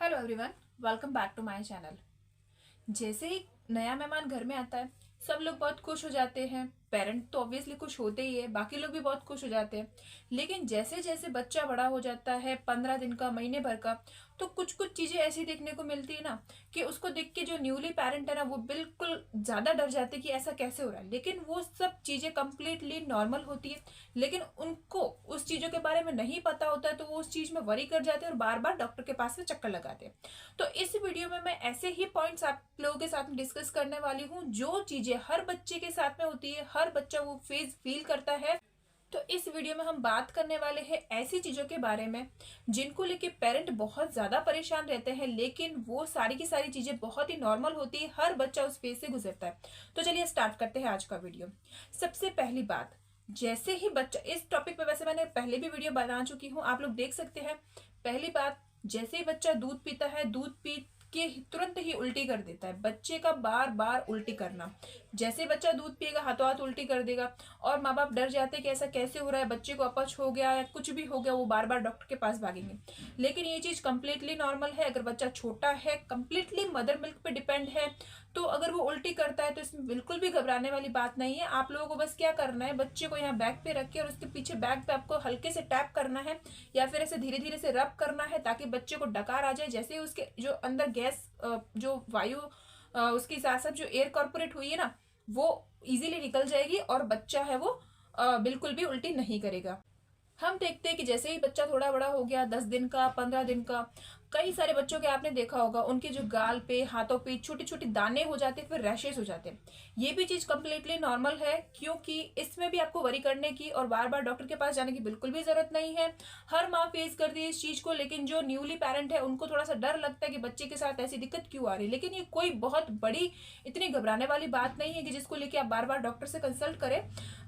Hello everyone, welcome back to my channel. जैसे ही नया मेहमान घर में आता है, सब लोग बहुत खुश हो जाते हैं। पेरेंट तो ऑब्वियसली खुश होते ही है, बाकी लोग भी बहुत खुश हो जाते हैं। लेकिन जैसे जैसे बच्चा बड़ा हो जाता है, 15 दिन का, महीने भर का, तो कुछ कुछ चीजें ऐसी देखने को मिलती है ना कि उसको देख के जो न्यूली पेरेंट है ना, वो बिल्कुल ज्यादा डर जाते हैं कि ऐसा कैसे हो रहा है। लेकिन वो सब चीजें कंप्लीटली नॉर्मल होती है, लेकिन उनको उस चीजों के बारे में नहीं पता होता है, तो वो उस चीज में वरी कर जाते हैं और बार बार डॉक्टर के पास में चक्कर लगाते हैं। तो इस वीडियो में मैं ऐसे ही पॉइंट्स आप लोगों के साथ में डिस्कस करने वाली हूँ जो चीजें हर बच्चे के साथ में होती है, हर बच्चा वो फेज फील करता है। तो इस वीडियो में हम बात करने वाले हैं ऐसी चीजों के बारे में जिनको लेके पेरेंट बहुत ज्यादा परेशान रहते हैं, लेकिन वो सारी की सारी चीजें बहुत ही नॉर्मल होती है, हर बच्चा उस फेज से गुजरता है। तो चलिए स्टार्ट करते हैं आज का वीडियो। सबसे पहली बात, जैसे ही बच्चा, इस टॉपिक पे वैसे मैंने पहले भी वीडियो बना चुकी हूँ, आप लोग देख सकते हैं। पहली बात, जैसे ही बच्चा दूध पीता है, दूध पी के तुरंत ही उल्टी कर देता है। बच्चे का बार बार उल्टी करना, जैसे बच्चा दूध पिएगा हाथों हाथ उल्टी कर देगा, और माँ बाप डर जाते हैं कि ऐसा कैसे हो रहा है, बच्चे को अपच हो गया या कुछ भी हो गया, वो बार बार डॉक्टर के पास भागेंगे। लेकिन ये चीज कंप्लीटली नॉर्मल है। अगर बच्चा छोटा है, कंप्लीटली मदर मिल्क पे डिपेंड है, तो अगर वो उल्टी करता है तो इसमें बिल्कुल भी घबराने वाली बात नहीं है। आप लोगों को बस क्या करना है, बच्चे को यहाँ बैक पे रख के और उसके पीछे बैक पे आपको हल्के से टैप करना है या फिर ऐसे धीरे धीरे से रब करना है, ताकि बच्चे को डकार आ जाए। जैसे ही उसके जो अंदर गैस, जो वायु, उसके साथ साथ जो एयर कॉर्पोरेट हुई है ना, वो इजीली निकल जाएगी और बच्चा है वो बिल्कुल भी उल्टी नहीं करेगा। हम देखते हैं कि जैसे ही बच्चा थोड़ा बड़ा हो गया, 10 दिन का, 15 दिन का, कई सारे बच्चों के आपने देखा होगा, उनके जो गाल पे, हाथों पे छोटे छोटे दाने हो जाते हैं, फिर रैशेस हो जाते हैं। ये भी चीज कंप्लीटली नॉर्मल है, क्योंकि इसमें भी आपको वरी करने की और बार बार डॉक्टर के पास जाने की बिल्कुल भी जरूरत नहीं है। हर माँ फेस करती है इस चीज को, लेकिन जो न्यूली पेरेंट है उनको थोड़ा सा डर लगता है कि बच्चे के साथ ऐसी दिक्कत क्यों आ रही है। लेकिन ये कोई बहुत बड़ी, इतनी घबराने वाली बात नहीं है कि जिसको लेके आप बार बार डॉक्टर से कंसल्ट करें।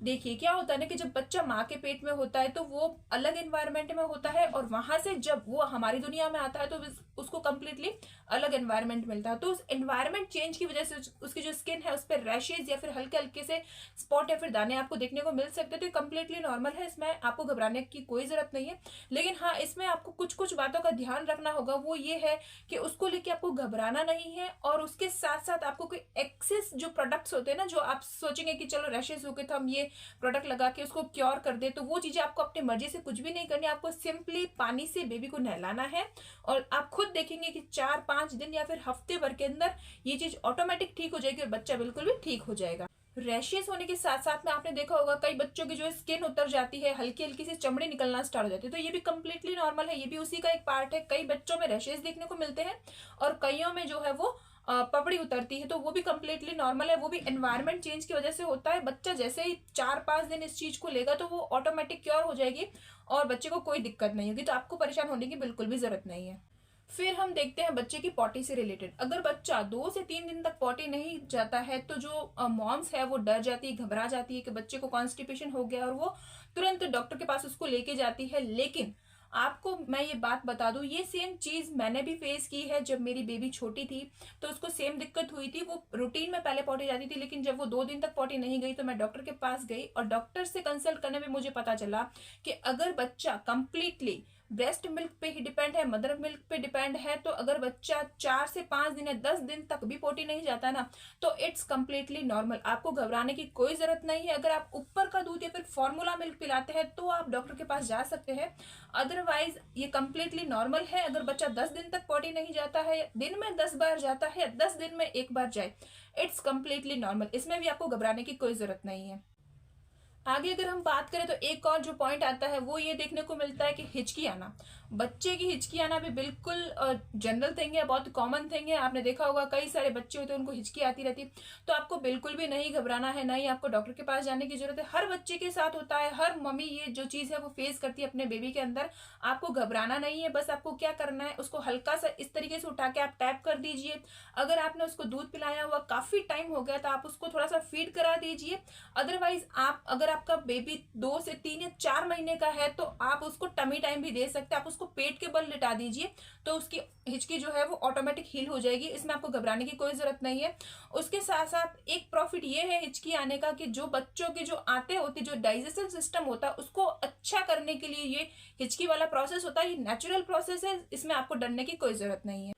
देखिए क्या होता है ना कि जब बच्चा माँ के पेट में होता है तो वो अलग एनवायरनमेंट में होता है, और वहां से जब वो हमारी दुनिया में आता है तो उसको कंप्लीटली अलग एनवायरनमेंट मिलता है। तो उस एनवायरनमेंट चेंज की वजह से उसकी जो स्किन है उस पर रैशेज या फिर हल्के हल्के से स्पॉट या फिर दाने आपको देखने को मिल सकते हैं। तो ये कंप्लीटली नॉर्मल है, इसमें आपको घबराने की कोई जरूरत नहीं है। लेकिन हाँ, इसमें आपको कुछ कुछ बातों का ध्यान रखना होगा। वो ये है कि उसको लेके आपको घबराना नहीं है, और उसके साथ साथ आपको कोई एक्सेस जो प्रोडक्ट्स होते हैं ना, जो आप सोचेंगे कि चलो रैशेज हो गए तो हम ये प्रोडक्ट लगा के उसको क्योर कर दे, तो वो चीजें आपको अपनी मर्जी से कुछ भी नहीं करनी। आपको सिंपली पानी से बेबी को नहलाना है, और आप खुद देखेंगे कि 4-5 दिन या फिर हफ्ते भर के अंदर ये चीज ऑटोमेटिक ठीक हो जाएगी और बच्चा बिल्कुल भी ठीक हो जाएगा। रैशेस होने के साथ साथ में आपने देखा होगा कई बच्चों की जो स्किन उतर जाती है, हल्की हल्की सी चमड़ी निकलना स्टार्ट हो जाती है, तो ये भी कंप्लीटली नॉर्मल है, ये भी उसी का एक पार्ट है। कई बच्चों में रैशेस देखने को मिलते हैं और कईयों में जो है वो पपड़ी उतरती है, तो वो भी कंप्लीटली नॉर्मल है। वो भी एनवायरनमेंट चेंज की वजह से होता है। बच्चा जैसे ही 4-5 दिन इस चीज को लेगा तो वो ऑटोमेटिक क्योर हो जाएगी और बच्चे को कोई दिक्कत नहीं होगी, तो आपको परेशान होने की बिल्कुल भी जरूरत नहीं है। फिर हम देखते हैं बच्चे की पॉटी से रिलेटेड। अगर बच्चा 2 से 3 दिन तक पॉटी नहीं जाता है तो जो मॉम्स है वो डर जाती है, घबरा जाती है कि बच्चे को कॉन्स्टिपेशन हो गया, और वो तुरंत डॉक्टर के पास उसको लेके जाती है। लेकिन आपको मैं ये बात बता दूं, ये सेम चीज मैंने भी फेस की है। जब मेरी बेबी छोटी थी तो उसको सेम दिक्कत हुई थी। वो रूटीन में पहले पॉटी जाती थी, लेकिन जब वो 2 दिन तक पॉटी नहीं गई तो मैं डॉक्टर के पास गई, और डॉक्टर से कंसल्ट करने में मुझे पता चला कि अगर बच्चा कंप्लीटली ब्रेस्ट मिल्क पे ही डिपेंड है, मदर मिल्क पे डिपेंड है, तो अगर बच्चा 4 से 5 दिन या 10 दिन तक भी पोटी नहीं जाता ना, तो इट्स कंप्लीटली नॉर्मल। आपको घबराने की कोई जरूरत नहीं है। अगर आप ऊपर का दूध या फिर फॉर्मूला मिल्क पिलाते हैं तो आप डॉक्टर के पास जा सकते हैं, अदरवाइज ये कंप्लीटली नॉर्मल है। अगर बच्चा 10 दिन तक पोटी नहीं जाता है, दिन में 10 बार जाता है या 10 दिन में 1 बार जाए, इट्स कंप्लीटली नॉर्मल। इसमें भी आपको घबराने की कोई जरूरत नहीं है। आगे अगर हम बात करें तो एक और जो पॉइंट आता है वो ये देखने को मिलता है कि हिचकी आना। बच्चे की हिचकी आना भी बिल्कुल जनरल थिंग है, बहुत कॉमन थिंग है। आपने देखा होगा कई सारे बच्चे होते हैं उनको हिचकी आती रहती है, तो आपको बिल्कुल भी नहीं घबराना है, नहीं आपको डॉक्टर के पास जाने की जरूरत है। हर बच्चे के साथ होता है, हर मम्मी ये जो चीज है वो फेस करती है अपने बेबी के अंदर। आपको घबराना नहीं है, बस आपको क्या करना है, उसको हल्का सा इस तरीके से उठा के आप टैप कर दीजिए। अगर आपने उसको दूध पिलाया हुआ काफी टाइम हो गया तो आप उसको थोड़ा सा फीड करा दीजिए। अदरवाइज अगर आपका बेबी 2 से 3 या 4 महीने का है तो आप उसको टमी टाइम भी दे सकते हैं। आप उसको उसको पेट के बल लिटा दीजिए तो उसकी हिचकी जो है वो ऑटोमेटिक हील हो जाएगी। इसमें आपको घबराने की कोई जरूरत नहीं है। उसके साथ साथ एक प्रॉफिट ये है हिचकी आने का कि जो बच्चों के जो आते होते, जो डाइजेस्टिव सिस्टम होता है उसको अच्छा करने के लिए ये हिचकी वाला प्रोसेस होता है। ये नेचुरल प्रोसेस है, इसमें आपको डरने की कोई जरूरत नहीं है।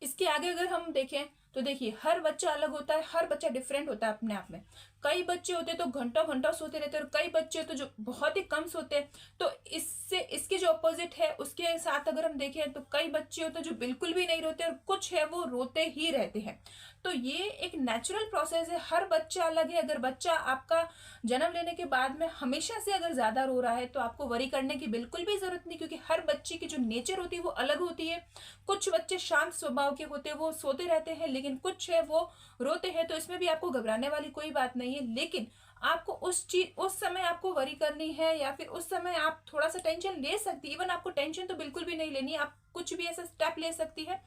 इसके आगे अगर हम देखें तो देखिए हर बच्चा अलग होता है, हर बच्चा डिफरेंट होता है अपने आप में। कई बच्चे होते हैं तो घंटों घंटों सोते रहते हैं और कई बच्चे होते हैं जो बहुत ही कम सोते हैं। तो इससे इसके जो अपोजिट है उसके साथ अगर हम देखें तो कई बच्चे होते हैं जो बिल्कुल भी नहीं रोते और कुछ है वो रोते ही रहते हैं। तो ये एक नेचुरल प्रोसेस है, हर बच्चा अलग है। अगर बच्चा आपका जन्म लेने के बाद में हमेशा से अगर ज्यादा रो रहा है तो आपको वरी करने की बिल्कुल भी जरूरत नहीं, क्योंकि हर बच्चे की जो नेचर होती है वो अलग होती है। कुछ बच्चे शांत स्वभाव के होते हैं, वो सोते रहते हैं, लेकिन कुछ है वो रोते हैं। तो इसमें भी आपको घबराने वाली कोई बात नहीं है। लेकिन आपको उस समय आपको वरी करनी है या फिर उस समय आप थोड़ा सा टेंशन ले सकती है। इवन आपको टेंशन तो बिल्कुल भी नहीं लेनी, आप कुछ भी ऐसा स्टेप ले सकती है।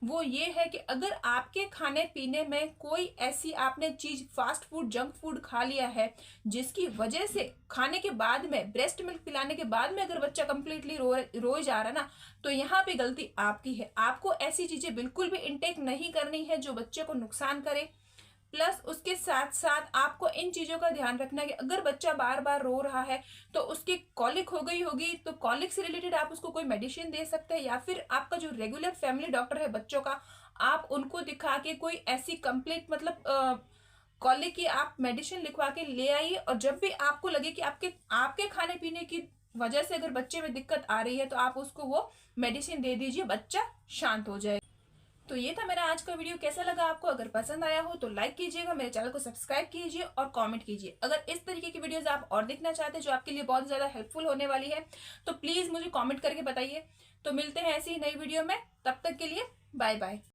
वो ये है कि अगर आपके खाने पीने में कोई ऐसी आपने चीज फास्ट फूड, जंक फूड खा लिया है जिसकी वजह से खाने के बाद में, ब्रेस्ट मिल्क पिलाने के बाद में अगर बच्चा कंप्लीटली रोए जा रहा ना, तो यहाँ पे गलती आपकी है। आपको ऐसी चीजें बिल्कुल भी इनटेक नहीं करनी है जो बच्चे को नुकसान करे। प्लस उसके साथ साथ आपको इन चीजों का ध्यान रखना है कि अगर बच्चा बार बार रो रहा है तो उसकी कॉलिक हो गई होगी, तो कॉलिक से रिलेटेड आप उसको कोई मेडिसिन दे सकते हैं, या फिर आपका जो रेगुलर फैमिली डॉक्टर है बच्चों का, आप उनको दिखा के कोई ऐसी कंप्लीट मतलब कॉलिक की आप मेडिसिन लिखवा के ले आइए। और जब भी आपको लगे कि आपके आपके खाने पीने की वजह से अगर बच्चे में दिक्कत आ रही है तो आप उसको वो मेडिसिन दे दीजिए, बच्चा शांत हो जाए। तो ये था मेरा आज का वीडियो। कैसा लगा आपको? अगर पसंद आया हो तो लाइक कीजिएगा, मेरे चैनल को सब्सक्राइब कीजिए और कमेंट कीजिए। अगर इस तरीके की वीडियोस आप और देखना चाहते हैं जो आपके लिए बहुत ज्यादा हेल्पफुल होने वाली है तो प्लीज मुझे कमेंट करके बताइए। तो मिलते हैं ऐसी ही नई वीडियो में, तब तक के लिए बाय बाय।